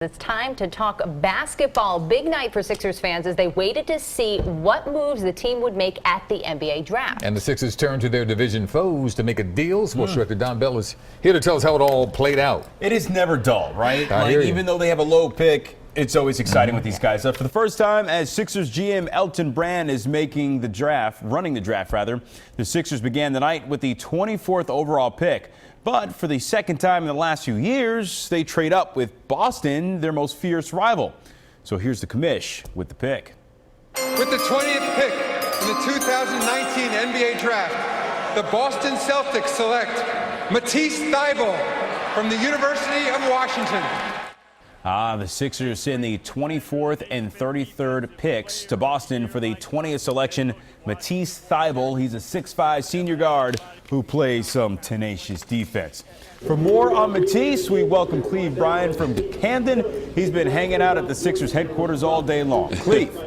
It's time to talk basketball. Big night for Sixers fans as they waited to see what moves the team would make at the NBA draft. And the Sixers turned to their division foes to make a deal. Sports director Don Bell is here to tell us how it all played out. It is never dull, right? Like, even though they have a low pick, it's always exciting with these guys. For the first time, as Sixers GM Elton Brand is running the draft, the Sixers began the night with the 24th overall pick. But for the second time in the last few years, they trade up with Boston, their most fierce rival. So here's the commish with the pick. With the 20th pick in the 2019 NBA Draft, the Boston Celtics select Matisse Thybulle from the University of Washington. The Sixers send the 24th and 33rd picks to Boston for the 20th selection. Matisse Thybulle, he's a 6'5" senior guard who plays some tenacious defense. For more on Matisse, we welcome Cleve Bryan from Camden. He's been hanging out at the Sixers headquarters all day long. Cleve.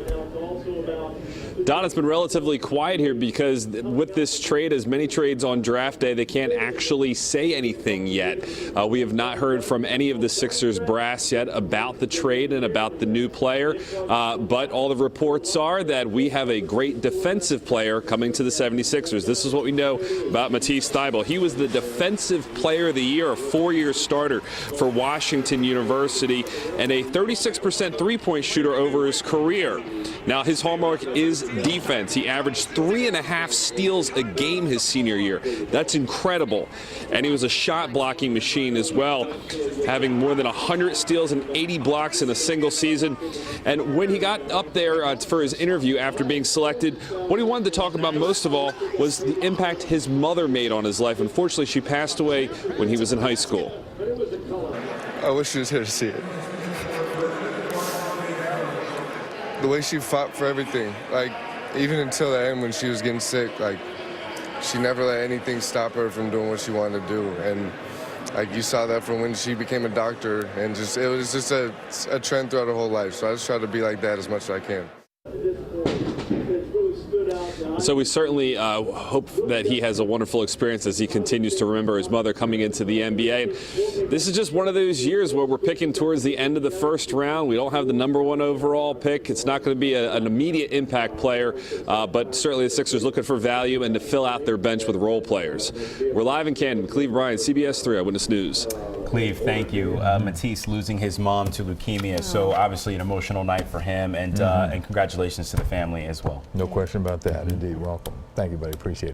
Don, it's been relatively quiet here because with this trade, as many trades on draft day, they can't actually say anything yet. We have not heard from any of the Sixers brass yet about the trade and about the new player. But all the reports are that we have a great defensive player coming to the 76ers. This is what we know about Matisse Thybulle. He was the Defensive Player of the Year, a four-year starter for Washington University, and a 36% three-point shooter over his career. Now, his hallmark is defense. He averaged 3.5 steals a game his senior year. That's incredible. And he was a shot blocking machine as well, having more than 100 steals and 80 blocks in a single season. And when he got up there for his interview after being selected, what he wanted to talk about most of all was the impact his mother made on his life. Unfortunately, she passed away when he was in high school. I wish she was here to see it. The way she fought for everything, like even until the end when she was getting sick, like she never let anything stop her from doing what she wanted to do. And like you saw that from when she became a doctor, and just it was just a trend throughout her whole life. So I just try to be like that as much as I can. So we certainly hope that he has a wonderful experience as he continues to remember his mother coming into the NBA. And this is just one of those years where we're picking towards the end of the first round. We don't have the #1 overall pick. It's not going to be an immediate impact player, but certainly the Sixers looking for value and to fill out their bench with role players. We're live in Camden. Cleve Bryan, CBS 3 Eyewitness News. Cleve, thank you. Matisse losing his mom to leukemia, so obviously an emotional night for him, and congratulations to the family as well. No question about that. Indeed. Welcome. Thank you, buddy. Appreciate it.